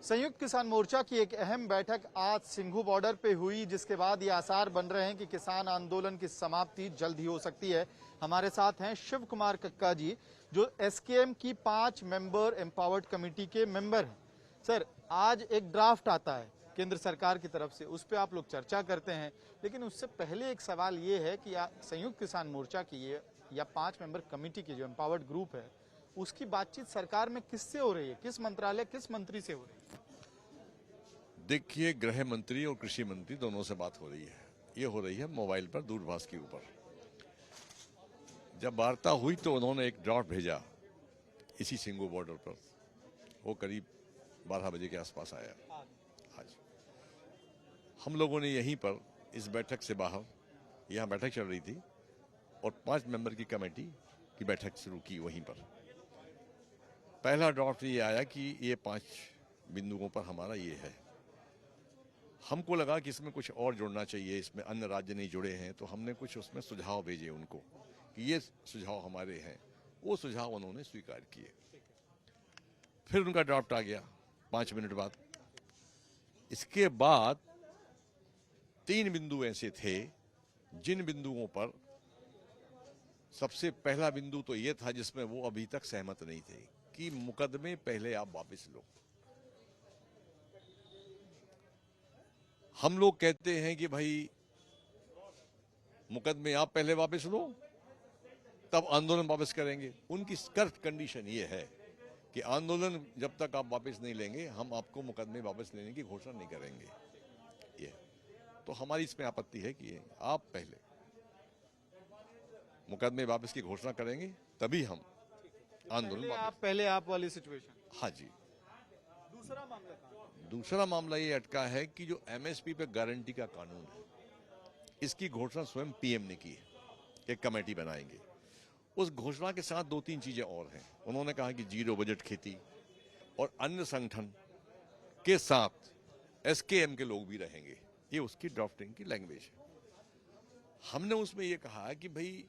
संयुक्त किसान मोर्चा की एक अहम बैठक आज सिंघू बॉर्डर पे हुई, जिसके बाद ये आसार बन रहे हैं कि किसान आंदोलन की समाप्ति जल्द ही हो सकती है। हमारे साथ हैं शिव कुमार कक्का जी, जो एसकेएम की 5 मेंबर एम्पावर्ड कमेटी के मेंबर हैं। सर, आज एक ड्राफ्ट आता है केंद्र सरकार की तरफ से, उस पर आप लोग चर्चा करते हैं, लेकिन उससे पहले एक सवाल ये है कि संयुक्त किसान मोर्चा की ये या 5 मेंबर कमेटी की जो एम्पावर्ड ग्रुप है, उसकी बातचीत सरकार में किससे हो रही है? किस मंत्रालय, किस मंत्री से हो रही है? देखिए, गृह मंत्री और कृषि मंत्री दोनों से बात हो रही है। ये हो रही है मोबाइल पर, दूरभाष के ऊपर। जब वार्ता हुई तो उन्होंने एक ड्राफ्ट भेजा इसी सिंघू बॉर्डर पर। वो करीब 12 बजे के आसपास आया आज। हम लोगों ने यहीं पर इस बैठक से बाहर, यहाँ बैठक चल रही थी और 5 मेंबर की कमेटी की बैठक शुरू की वहीं पर। पहला ड्राफ्ट ये आया कि ये 5 बिंदुओं पर हमारा ये है। हमको लगा कि इसमें कुछ और जुड़ना चाहिए, इसमें अन्य राज्य नहीं जुड़े हैं, तो हमने कुछ उसमें सुझाव भेजे उनको कि ये सुझाव हमारे हैं। वो सुझाव उन्होंने स्वीकार किए। फिर उनका ड्राफ्ट आ गया 5 मिनट बाद। इसके बाद 3 बिंदु ऐसे थे जिन बिंदुओं पर सबसे पहला बिंदु तो ये था जिसमें वो अभी तक सहमत नहीं थे कि मुकदमे पहले आप वापस लो। हम लोग कहते हैं कि भाई मुकदमे आप पहले वापस लो, तब आंदोलन वापस करेंगे। उनकी स्कर्ट कंडीशन ये है कि आंदोलन जब तक आप वापस नहीं लेंगे, हम आपको मुकदमे वापस लेने की घोषणा नहीं करेंगे। ये तो हमारी इसमें आपत्ति है कि आप पहले मुकदमे वापस की घोषणा करेंगे, तभी हम आंदोलन पहले आप वाली सिचुएशन। हाँ जी। दूसरा मामला ये अटका है कि जो एमएसपी पे गारंटी का कानून है, इसकी घोषणा स्वयं पीएम ने की है। एक कमेटी बनाएंगे। उस घोषणा के साथ 2-3 चीजें और हैं। उन्होंने कहा कि 0 बजट खेती और अन्य संगठन के साथ एसकेएम के लोग भी रहेंगे। ये उसकी ड्राफ्टिंग की लैंग्वेज है। हमने उसमें ये कहा कि भाई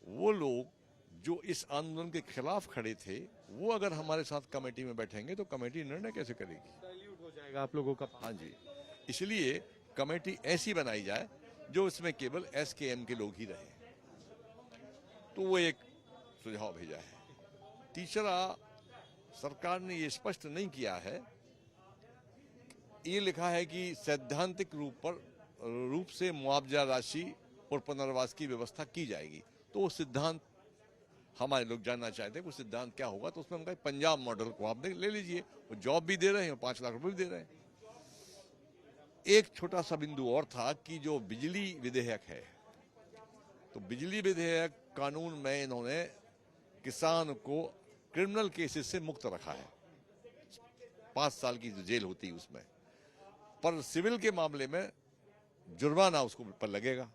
वो लोग जो इस आंदोलन के खिलाफ खड़े थे, वो अगर हमारे साथ कमेटी में बैठेंगे तो कमेटी निर्णय कैसे करेगी? डाइल्यूट हो जाएगा आप लोगों का। हाँ जी। इसलिए कमेटी ऐसी बनाई जाए जो इसमें केवल एसकेएम के लोग ही रहे। तो वो एक सुझाव भेजा है। तीसरा, सरकार ने ये स्पष्ट नहीं किया है, ये लिखा है कि सैद्धांतिक रूप से मुआवजा राशि और पुनर्वास की व्यवस्था की जाएगी। तो वो सिद्धांत हमारे लोग जानना चाहते हैं, वो सिद्धांत क्या होगा। तो उसमें हम कहा पंजाब मॉडल को आप ले लीजिए, वो जॉब भी दे रहे हैं, 5 लाख रुपए भी दे रहे हैं। एक छोटा सा बिंदु और था कि जो बिजली विधेयक है, तो बिजली विधेयक कानून में इन्होंने किसान को क्रिमिनल केसेस से मुक्त रखा है। 5 साल की जो जेल होती है उसमें, पर सिविल के मामले में जुर्माना उसको पर लगेगा।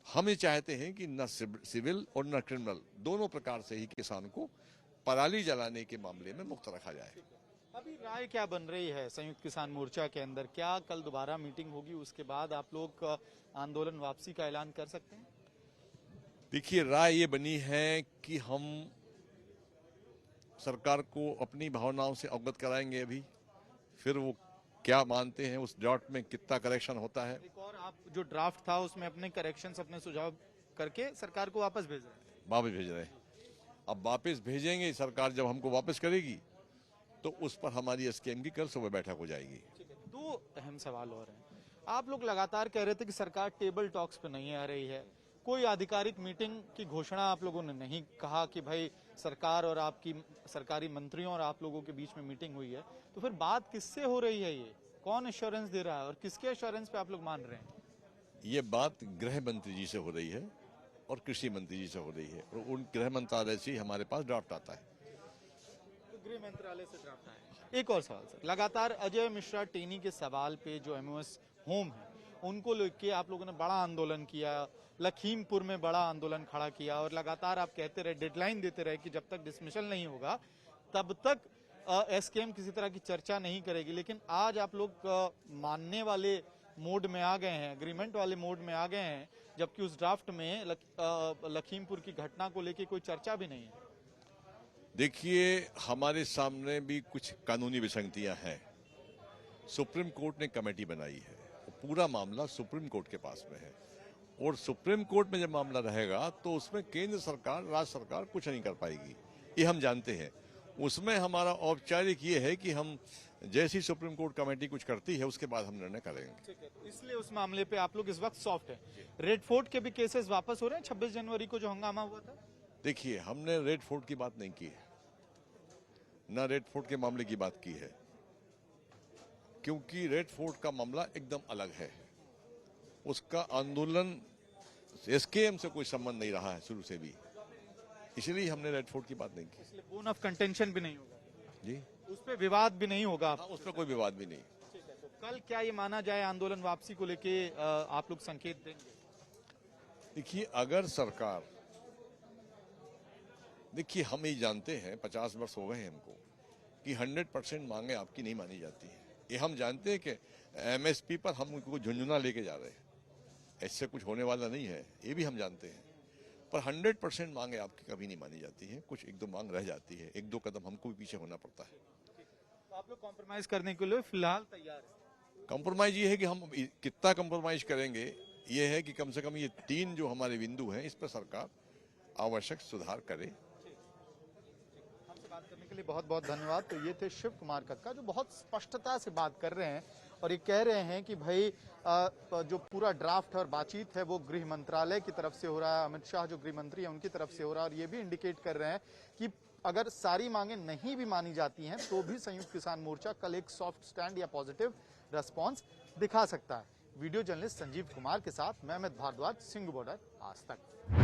हम ये चाहते हैं कि न सिविल और न क्रिमिनल, दोनों प्रकार से ही किसान को पराली जलाने के मामले में मुक्त रखा जाए। अभी राय क्या बन रही है संयुक्त किसान मोर्चा के अंदर? क्या कल दोबारा मीटिंग होगी, उसके बाद आप लोग आंदोलन वापसी का ऐलान कर सकते हैं? देखिए, राय ये बनी है कि हम सरकार को अपनी भावनाओं से अवगत कराएंगे अभी, फिर वो क्या मानते हैं, उस ड्राफ्ट में कितना करेक्शन होता है। एक और आप जो ड्राफ्ट था उसमें अपने करेक्शंस, अपने सुझाव करके सरकार को वापस भेज रहे हैं। वापस भेज रहे हैं। अब वापस भेजेंगे, सरकार जब हमको वापस करेगी तो उस पर हमारी एसकेएम की कल सुबह बैठक हो जाएगी। 2 अहम सवाल और हैं। आप लोग लगातार कह रहे थे कि सरकार टेबल टॉक्स पे नहीं आ रही है, कोई आधिकारिक मीटिंग की घोषणा आप लोगों ने नहीं कहा कि भाई सरकार और आपकी सरकारी मंत्रियों और आप लोगों के बीच में मीटिंग हुई है, तो फिर बात किससे हो रही है? ये कौन एश्योरेंस दे रहा है और किसके एश्योरेंस पे आप लोग मान रहे हैं? ये बात गृह मंत्री जी से हो रही है और कृषि मंत्री जी से हो रही है, और उन गृह मंत्रालय से हमारे पास ड्राफ्ट आता है। तो गृह मंत्रालय से ड्राफ्ट आया। एक और सवाल सर, लगातार अजय मिश्रा टेनी के सवाल पे जो एमओएस होम है उनको लेके आप लोगों ने बड़ा आंदोलन किया, लखीमपुर में बड़ा आंदोलन खड़ा किया, और लगातार आप कहते रहे, डेडलाइन देते रहे कि जब तक डिसमिसल नहीं होगा तब तक एसकेएम किसी तरह की चर्चा नहीं करेगी। लेकिन आज आप लोग मानने वाले मोड में आ गए हैं, एग्रीमेंट वाले मोड में आ गए हैं, जबकि उस ड्राफ्ट में लखीमपुर की घटना को लेके कोई चर्चा भी नहीं है। देखिए, हमारे सामने भी कुछ कानूनी विसंगतियां हैं। सुप्रीम कोर्ट ने कमेटी बनाई है, पूरा मामला सुप्रीम कोर्ट के पास में है और सुप्रीम कोर्ट में जब मामला रहेगा तो उसमें केंद्र सरकार, राज्य सरकार कुछ नहीं कर पाएगी, ये हम जानते हैं। उसमें हमारा औपचारिक ये है कि हम जैसी सुप्रीम कोर्ट कमेटी कुछ करती है उसके बाद हम निर्णय करेंगे। ठीक है, तो इसलिए उस मामले पे आप लोग इस वक्त सॉफ्ट हैं। रेड फोर्ट के भी केसेस वापस हो रहे हैं 26 जनवरी को जो हंगामा हुआ था। देखिए, हमने रेड फोर्ट की बात नहीं की है, ना रेड फोर्ट के मामले की बात की है, क्योंकि रेड फोर्ट का मामला एकदम अलग है। उसका आंदोलन एसकेएम से कोई संबंध नहीं रहा है शुरू से भी, इसलिए हमने रेड फोर्ट की बात नहीं की। इसलिए बोन ऑफ कंटेंशन भी नहीं होगा जी, उस पर विवाद भी नहीं होगा। हाँ, उस पर कोई विवाद भी नहीं। ठीक है, तो कल क्या ये माना जाए आंदोलन वापसी को लेके आप लोग संकेत देंगे? देखिए, अगर सरकार, देखिए हम ये जानते हैं 50 वर्ष हो गए हैं हमको कि 100% मांगे आपकी नहीं मानी जाती है। ये हम जानते हैं कि एमएसपी पर हम उनको झुंझुना लेके जा रहे हैं, ऐसे कुछ होने वाला नहीं है, ये भी हम जानते हैं। पर 100% मांगे आपकी कभी नहीं मानी जाती है, कुछ एक दो मांग रह जाती है, एक दो कदम हमको भी पीछे होना पड़ता है। तो आप लोग कॉम्प्रोमाइज करने के लिए फिलहाल तैयार है? कॉम्प्रोमाइज ये है कि हम कितना कॉम्प्रोमाइज करेंगे, ये है कि कम से कम ये 3 जो हमारे बिंदु हैं इस पर सरकार आवश्यक सुधार करे। हमसे बात करने के लिए बहुत बहुत धन्यवाद। तो ये थे शिव कुमार कक्का जो बहुत स्पष्टता से बात कर रहे हैं और ये कह रहे हैं कि भाई जो पूरा ड्राफ्ट और बातचीत है वो गृह मंत्रालय की तरफ से हो रहा है, अमित शाह जो गृह मंत्री हैं उनकी तरफ से हो रहा है, और ये भी इंडिकेट कर रहे हैं कि अगर सारी मांगे नहीं भी मानी जाती हैं तो भी संयुक्त किसान मोर्चा कल एक सॉफ्ट स्टैंड या पॉजिटिव रेस्पॉन्स दिखा सकता है। वीडियो जर्नलिस्ट संजीव कुमार के साथ मैं अमित भारद्वाज, सिंघू बॉर्डर, आज तक।